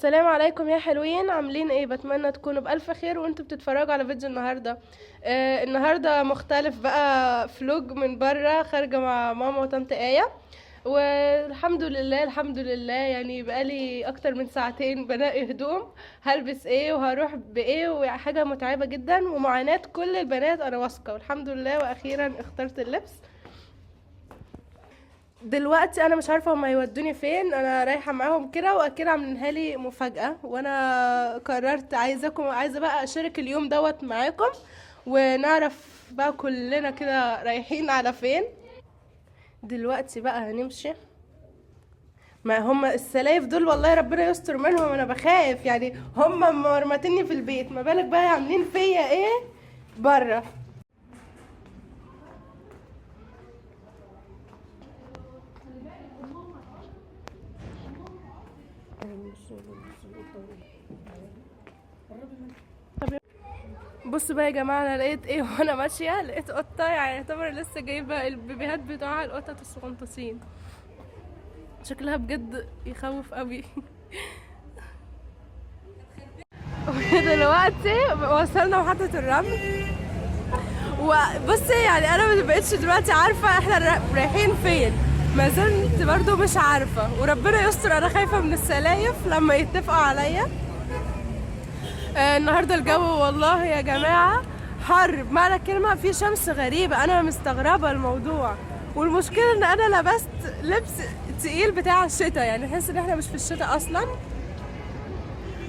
السلام عليكم يا حلوين، عاملين ايه؟ بتمنى تكونوا بألف خير وانتوا بتتفرجوا على فيديو النهارده. النهارده مختلف بقى، فلوج من بره خارجه مع ماما وطنط آية. والحمد لله الحمد لله، يعني بقالي اكتر من ساعتين بنقي هدوم هلبس ايه وهروح بايه، وحاجه متعبه جدا ومعاناة كل البنات انا واثقه، والحمد لله واخيرا اخترت اللبس. دلوقتي انا مش عارفه هما هيودوني فين، انا رايحه معاهم كده واكيد عاملينها لي مفاجاه، وانا قررت عايزه بقى اشارك اليوم دوت معاكم ونعرف بقى كلنا كده رايحين على فين. دلوقتي بقى هنمشي، ما هما السلايف دول والله ربنا يستر منهم، انا بخاف يعني، هما مرمتني في البيت، ما بالك بقى عاملين فيا ايه بره. بصوا بقى يا جماعه، انا لقيت ايه وانا ماشيه؟ لقيت قطه، يعني يعتبر لسه جايبه البيبيهات بتوع القطط الصغنطوسين، شكلها بجد يخوف قوي. ودلوقتي وصلنا محطه الرمل، وبصي يعني انا ما بقتش دلوقتي عارفه احنا رايحين فين، ما زلت برضو مش عارفه، وربنا يستر، انا خايفه من السلايف لما يتفقوا عليا. النهارده الجو والله يا جماعه حر بمعنى الكلمه، في شمس غريبه، انا مستغربه الموضوع، والمشكله ان انا لبست لبس تقيل بتاع الشتاء، يعني احس ان احنا مش في الشتاء اصلا.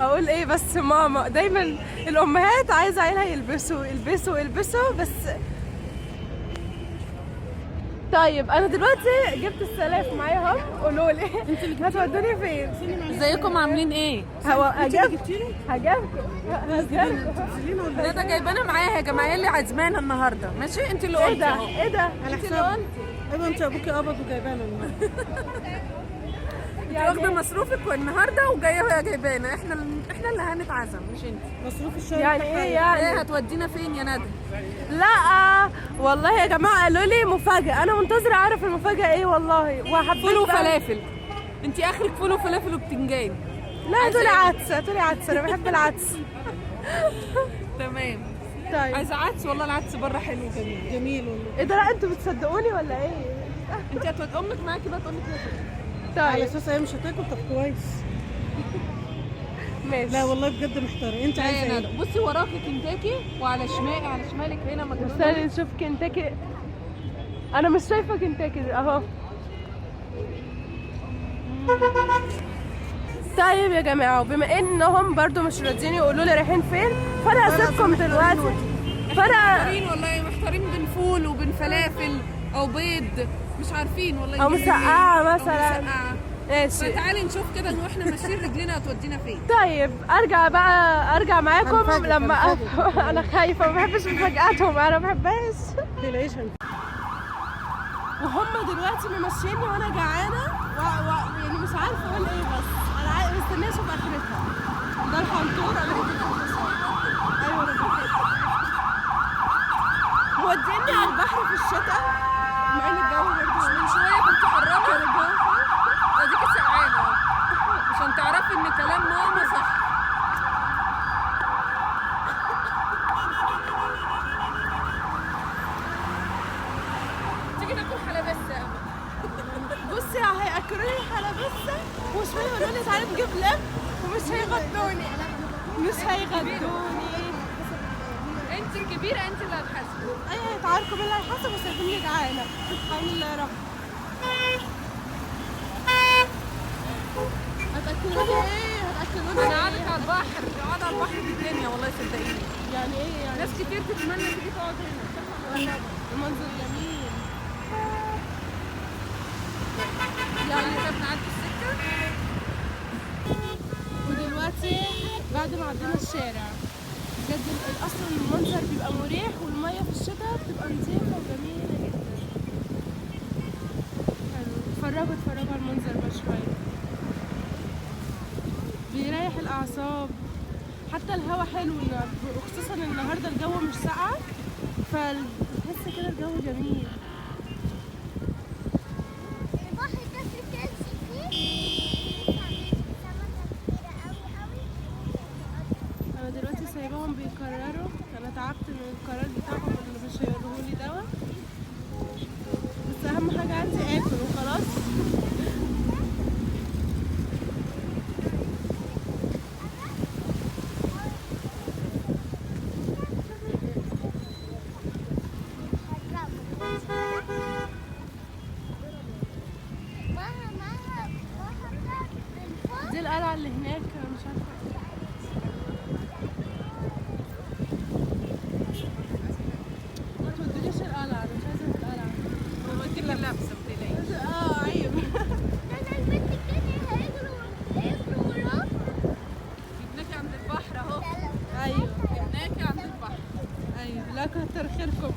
اقول ايه بس، ماما دايما الامهات عايزه عيالها يلبسوا يلبسوا يلبسوا بس. طيب انا دلوقتي جبت السلاف معايا اهو، قولوا لي هتودوني فين؟ ازيكم عاملين ايه؟ هجيبكم لا ده جايبانا معايا يا جماعه، اللي عزمانه النهارده، ماشي؟ انت اللي قلتي. ايه ده ايه ده؟ على حساب. ايوه انت ابوكي قبض وجايبانا النهارده. واخده مصروفك والنهارده وجايه جايبانا، احنا اللي هنتعزم مش انت. مصروف الشهر يعني ايه يعني؟ ايه هتودينا فين يا ندى؟ لا والله يا جماعه قالوا لي مفاجاه، انا منتظره اعرف المفاجاه ايه والله، وحبيت فول وفلافل. انت اخرك فول وفلافل وبتنجان. لا دول عدس، دول عدس، انا بحب العدس. تمام. طيب عايزه عدس والله، العدس بره حلو جميل. جميل والله. ايه ده؟ لا انتوا بتصدقوني ولا ايه؟ انت هتودي امك معاكي بقى تقول لك على طيب اساس هي مش هتاكل، طب كويس. ماشي. لا والله بجد محتاره، انت عايزه يا ايه؟ ندى بصي وراكي كنتاكي، وعلى شمالك هنا ماكدونالدز. استني نشوف كنتاكي، انا مش شايفه كنتاكي اهو. طيب يا جماعه، بما انهم برضو مش راضيين يقولوا لي رايحين فين، فانا هسيبكم دلوقتي. فانا محتارين والله، محتارين بين فول وبين فلافل او بيض، مش عارفين والله. او مسقعه مثلا. أو مسقعة. ماشي. فتعالي نشوف كده ان احنا ماشيين رجلينا هتودينا فين. طيب ارجع معاكم هنفاجئك، لما هنفاجئك. انا خايفه، ما بحبش مفاجاتهم، انا ما بحبهاش. تلاقيش وهم دلوقتي ممشيني وانا جعانه يعني مش عارفه اقول ايه، بس انا مستنيه اشوف اخرتها. ده الحنطور، انا ايوه انا بحب موديني على البحر في الشتاء، مع ان الجو برضه من شويه كنت حرانه، اديكي سقعانه عشان تعرفي ان كلام ماما صح. تيجي ناكل حلبسه. بصي هياكلوني حلبسه وشويه يقولوا لي تعالي نجيب لب، ومش هيغدوني، مش هيغدوني. انت الكبيره، انت اللي هتحاسبي. ايوه تعالكم مين اللي هيحاسب، بس هيكوني جعانه. الحمد لله يا رب. هتاكلوني ايه؟ هتاكلوني انا ايه؟ قاعده على البحر، قاعده على البحر في الدنيا والله صدقيني. يعني ايه يعني؟ ناس كتير تتمنى تيجي تقعد هنا. المنظر جميل. يعني احنا بنعدي السكه. ودلوقتي بعد ما عدينا الشارع، بجد اصلا المنظر بيبقى مريح، والميه في الشتاء بتبقى نظيفه وجميله جدا. حلو، اتفرجوا على المنظر بقى شويه، بيريح الاعصاب، حتى الهوا حلو، وخصوصا النهارده الجو مش ساقعه، فتحس كده الجو جميل. البحر ده في كان فيه سمكة كبيرة أوي خلاص. دي القلعة اللي هناك، أنا مش عارفة. ما تودينيش القلعة، أنا مش عايزة القلعة. وديك اللبسه ما تقلقيش. عيب. جبناكي عند البحر اهو. ايوه جبناكي عند البحر. ايوه، لا كتر خيركم.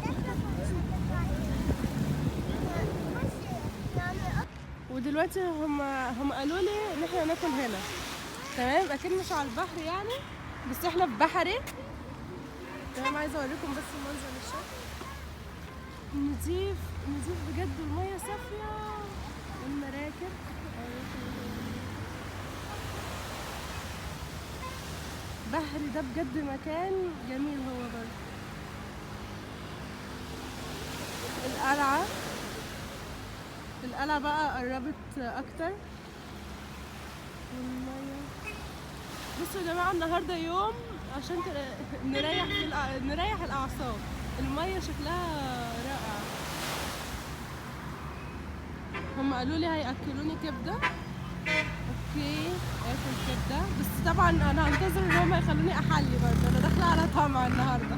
ودلوقتي هم قالوا لي ان احنا ناكل هنا، تمام؟ اكيد مش على البحر يعني، بس احنا في بحري، تمام؟ عايزه اوريكم بس المنظر الشكل نضيف نضيف بجد، الميه صافيه والمراكب. بحري ده بجد مكان جميل. هو برضه القلعة بقى قربت أكتر والمية. بصوا يا جماعة، النهاردة يوم عشان نريح الأعصاب. المية شكلها رائع. هم قالوا لي هيأكلوني كبدة. اوكي اكل كبدة، بس طبعا انا هنتظر ان هم يخلوني احلي برضه، انا داخلة على طمع النهاردة.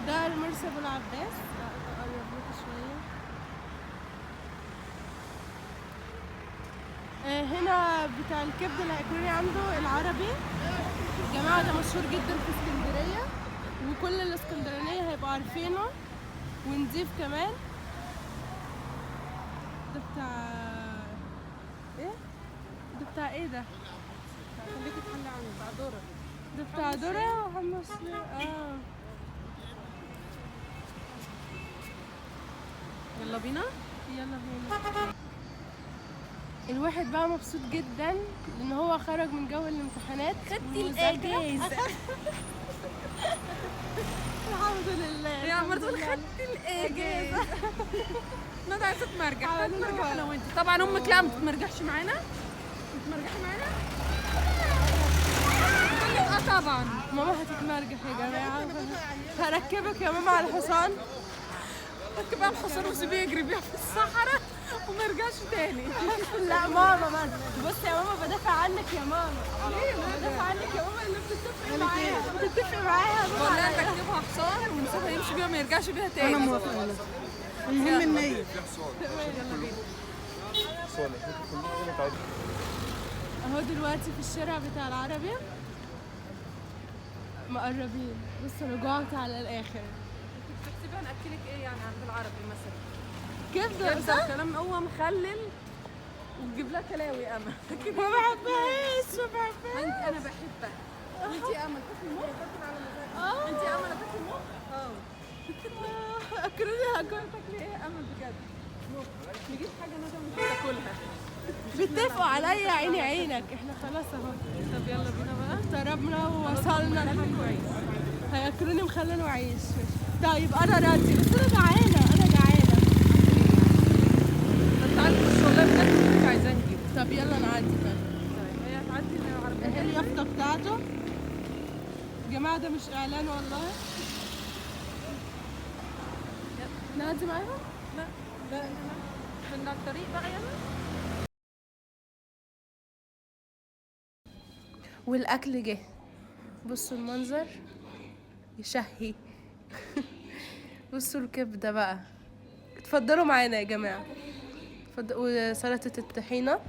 ده المرسى ابو العباس، اقرب لكم شويه. هنا بتاع الكبده اللي هيكون عنده العربي يا جماعه، ده مشهور جدا في اسكندريه، وكل الاسكندرانيه هيبقوا عارفينه، ونضيف كمان. ده بتاع ايه؟ ده بتاع ايه ده؟ خليكي تحلي عنه بتاع دورة. ده بتاع ذرة وحمص. يلا بينا. يلا بينا. الواحد بقى مبسوط جدا لان هو خرج من جو الامتحانات. خدتي والمذاكرة. الإجازة. الحمد لله. يا عمر تقول خدتي الإجازة. ندى عايزة تمرجح. نتمرجح أنا وأنت. طبعا أمك لا ما بتمرجحش معانا. بتمرجحي معانا؟ تقول لك طبعا. ماما هتتمرجح يا جماعة. هركبك يا ماما على الحصان. ركب بقى الحصان وسيبيه يجري بيها في الصحراء وما يرجعش تاني. لا ماما بص يا ماما، بدافع عنك يا ماما. ليه؟ بدافع عنك يا ماما، اللي بتتفقي معايا بتتفقي معايا. والله نركبها حصان ونسيبها يمشي بيها ما يرجعش بيها تاني. انا موافقة والله. المهم النية. اهو دلوقتي في الشارع بتاع العربي مقربين، بس انا جوعت على الاخر. تحسبها ناكلك ايه يعني عند العربي مثلا؟ كبده كبده صح؟ وكلام هو مخلل وتجيب لها كلاوي اما. ما بحبهاش ما بحبهاش. انا بحبها. وانت يا امل تاكلي مخ؟ انت يا امل تاكلي مخ؟ اكلوني هاكل. تاكلي ايه يا امل بجد؟ مخ. نجيب حاجه ندى مش تاكلها. بيتفقوا عليا عيني عينك. احنا خلاص اهو. طب يلا بينا بقى. اضطربنا ووصلنا الحمد لله. هياكلوني مخلل وعيش. طيب انا راضي، بس انا جعانه انا جعانه. طب تعالي نخش والله بجد مش عايزاه نجيب. طب يلا نعدي بقى. طيب هي هتعدي العربيه. اهي اليافطه بتاعته يا جماعه، ده مش اعلان والله. نعدي معاهم؟ لا لا من على الطريق بقى يلا. والاكل جه. بصوا المنظر يشهي. بصوا الكبده بقى. اتفضلوا معانا يا جماعه. وسلطه الطحينه.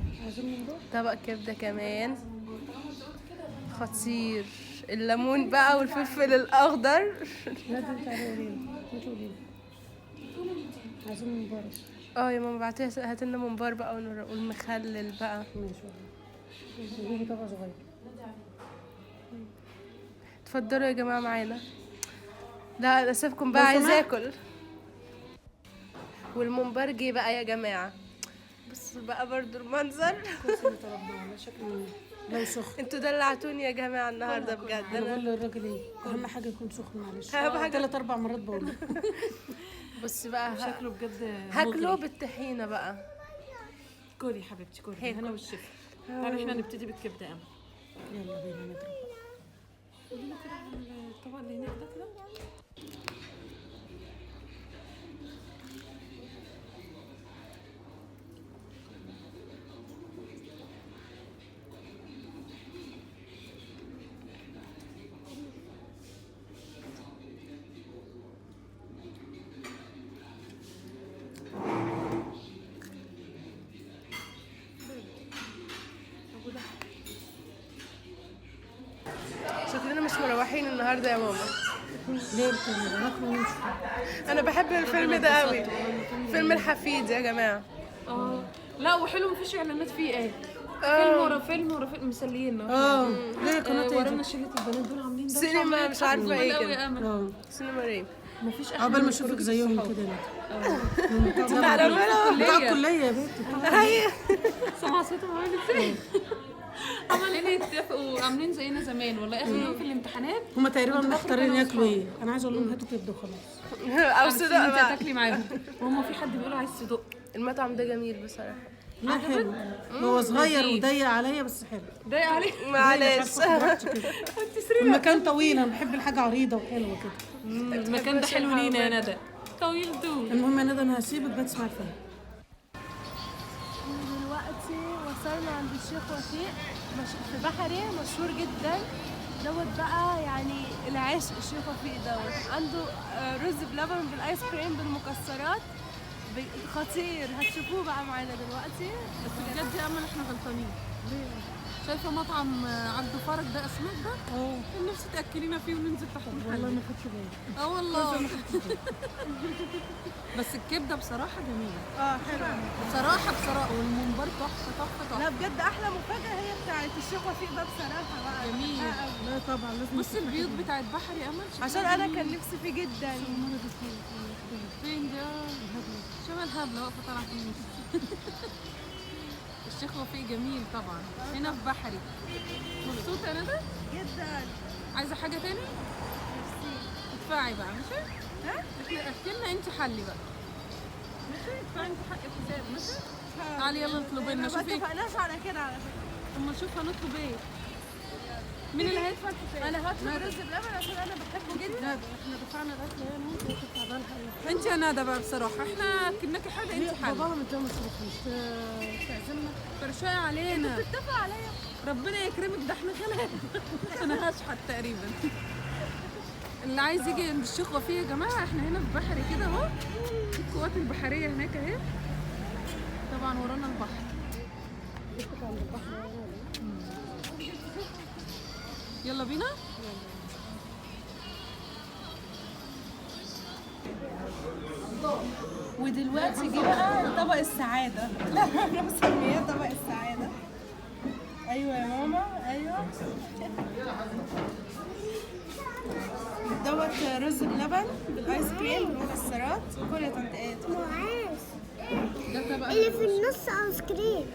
طبق كبده كمان خطير. الليمون بقى والفلفل الاخضر. لا ده انت عليه قولي انت قولي عايزين ممبار. يا ماما بعتيها هات لنا ممبار بقى والمخلل بقى. ماشي والله نجيب طبق صغير. اتفضلوا يا جماعه معانا. لا انا اسيبكم بقى، لو عايزه سمحت. اكل. والممبار جه بقى يا جماعه. بص بقى برضو المنظر. كويس انت ربنا على شكل لو سخن. انتوا دلعتوني يا جماعه النهارده بجد. انا بقول للراجل ايه اهم حاجه يكون سخن معلش. أهم حاجة. 3 4 مرات بقول له. بص بقى شكله بجد هاكله مغري. بالطحينه بقى. كوري حبيبتي كوري هيك. هنا والشفا. تعالي احنا نبتدي بالكبده يا أم. يلا بينا نضرب. قولي لي كده على الطبق اللي هناك ده كده. شكلنا مش مروحين النهارده يا ماما. ليه بتعمل ناكل ونمشي. انا بحب الفيلم ده قوي. فيلم الحفيد يا جماعه. لا وحلو مفيش اعلانات فيه ايه. فيلم ورا فيلم مسلينا. ليه قناه ايه ورانا دي؟ شله البنات دول عاملين ده سينما مش عارفه ايه قوي كده. يا امل. سينما ريم. مفيش عقبال ما اشوفك زيهم كده تعالى بتاع الكليه يا بنتي. هي سمع صوتهم عامل ازاي. عمالين يتفقوا عاملين زينا زمان والله. اخر يوم في الامتحانات هما تقريبا محتارين ياكلوا ايه. انا عايزه اقول لهم هاتوا كبده وخلاص. او صدق صدق انت بقى. هتاكلي معاهم. وهم في حد بيقول عايز صدق. المطعم ده جميل بصراحه. لا حلو. هو صغير وضيق عليا بس حلو. ضايق عليك. معلش. المكان طويل انا بحب الحاجه عريضه وحلوه كده. المكان ده حلو لينا يا ندى. طويل طول. المهم يا ندى انا هسيبك بقى تسمع الفيلم. دلوقتي وصلنا عند الشيخ وفيق في بحري مشهور جدا دوت بقى، يعني العشق الشيخ وفيق دوت. عنده رز بلبن بالايس كريم بالمكسرات خطير. هتشوفوه بقى معانا دلوقتي. بس بجد يا امل احنا غلطانين. شايفه مطعم عبده فرج ده اسماك ده؟ كان نفسي تاكلينا فيه وننزل تحت والله ما خدتش بالي. والله. بس الكبده بصراحه جميله. حلو. بصراحه والممبار تحفه. لا بجد احلى مفاجاه هي بتاعت الشيخ وفيق ده بصراحه بقى. جميل. لا طبعا لازم. بص البيوت بتاعت بحر يا امل عشان انا كان نفسي فيه جدا. فين ده؟ شبه الهبله واقفه طالعه في النص. الشيخ وفيق جميل طبعا. هنا في بحري. مبسوطه يا ندى؟ جدا. عايزه حاجه تاني؟ ادفعي بقى ماشي؟ اكلنا انت حلي بقى. ماشي؟ ادفعي انت حق الحساب ماشي؟ تعالي يلا نطلب لنا. ما شوفي اتفقناش على كده على فكره. اما نشوف هنطلب ايه. مين اللي هيدفع الحساب؟ انا هطلب رز بلبن عشان انا بحبه جدا. احنا دفعنا الاكل هنا ممكن تدفع بقى الحقيقه. انت يا ندى بقى بصراحه احنا اكلناكي حاجه انت حلي. باباها متجوز مصروفيش تعزمنا. فرشايه علينا. بتتفق عليا. ربنا يكرمك ده احنا غلابه. انا هشحت تقريبا. اللي عايز يجي عند الشيخ وفيق يا جماعه احنا هنا في بحري كده اهو. القوات البحريه هناك اهي. طبعا ورانا البحر. يلا بينا. ودلوقتي جه بقى طبق السعاده. لا انا مسمياه طبق السعاده. ايوه يا ماما ايوه. دوت رز بلبن بالايس كريم بالمكسرات. كل يا طنط ايه معاذ ده طبق اللي في النص ايس كريم.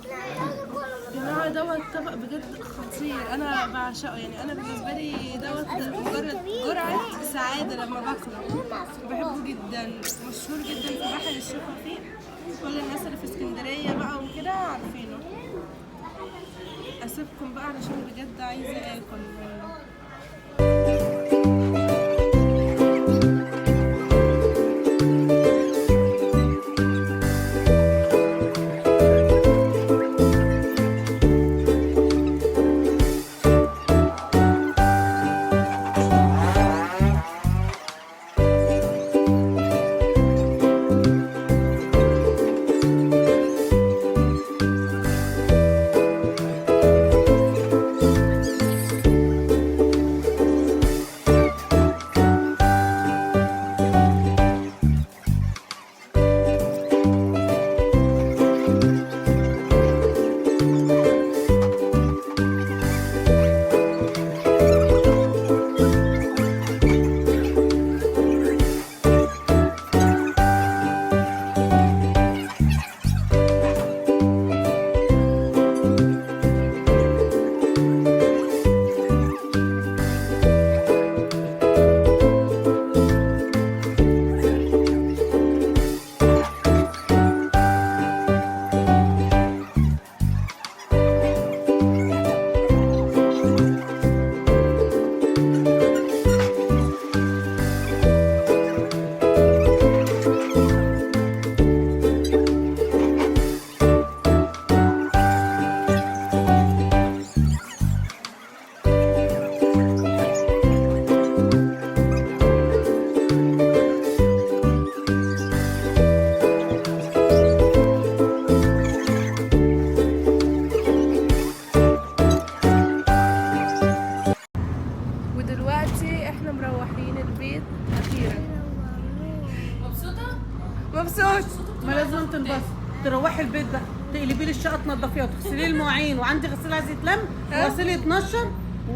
يا جماعه دوت طبق بجد خطير. انا بعشقه، يعني انا بالنسبه لي دوت مجرد جرعه سعاده لما باكله. بحبه جدا. مشهور جدا في بحر الشيخ وفيق. كل الناس اللي في اسكندريه بقى وكده عارفينه. اسيبكم بقى علشان بجد عايزه اكل. تروحي البيت بقى تقلبي لي الشقه تنضفيها وتغسلي لي المواعين، وعندي غسيل عايز يتلم وغسيل يتنشر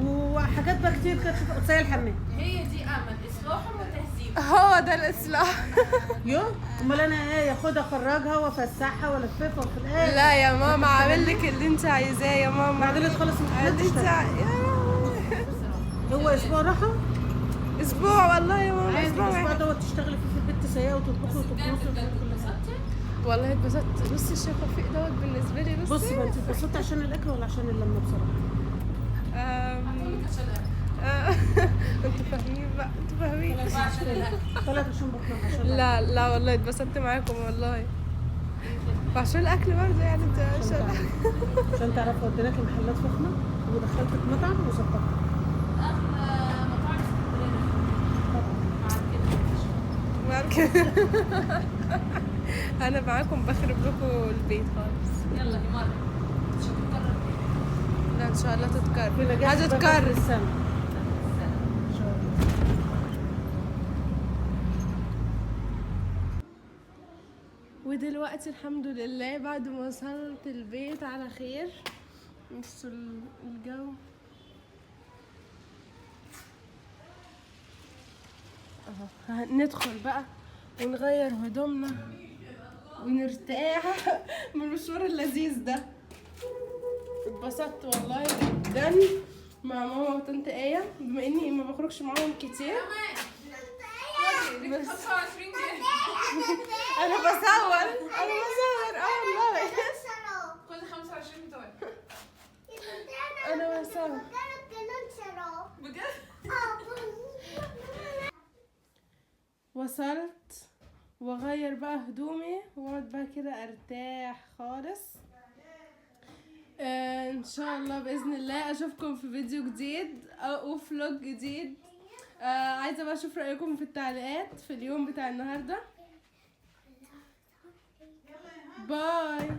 وحاجات بقى كتير كده تغسلي الحمام. هي دي امل، اصلاح وتهذيب. هو ده الاصلاح. يو امال انا ايه، اخدها اخرجها وافسحها والففها وفي الاخر لا يا ماما، عامل لك اللي انت عايزاه يا ماما. بعدين تخلص امتحانات اللي انت تشتغل. هو اسبوع راحه اسبوع والله يا ماما، عادي، اسبوع الاسبوع واحد. دوت تشتغلي فيه في البيت، تسيقي وتطبخي وتكنسي وتعملي كل حاجه. والله اتبسطت. بصي الشيخ وفيق دوت بالنسبه لي. بصي بقى، انت اتبسطتي عشان الاكل ولا عشان اللمه بصراحه؟ انتوا فاهمين بقى، انتوا فاهمين. طلعت عشان بطنها عشان لا لا والله اتبسطت معاكم والله، وعشان الاكل برضه يعني انت عشان تعرفي وديناكي محلات فخمه ودخلتك مطعم وظبطتك. انا معاكم بخرب لكم البيت خالص. يلا دي مره مش هتتكرر تاني. لا ان شاء الله تتكرر، بنجاح بقى هتتكرر. السنه ان شاء الله. ودلوقتي الحمد لله بعد ما وصلت البيت على خير. بصوا الجو اهو. هندخل بقى ونغير هدومنا ونرتاح من المشوار اللذيذ ده. اتبسطت والله جدا مع ماما وطنط آية، بما اني ما بخرجش معاهم كتير. بس 25 جنيه. انا بصور والله. خد 25 بتوعي. انا بصور بجد؟ وصلت واغير بقى هدومي واقعد بقى كده ارتاح خالص. ان شاء الله باذن الله اشوفكم في فيديو جديد او فلوج جديد. عايزه بقى اشوف رايكم في التعليقات في اليوم بتاع النهارده. باي.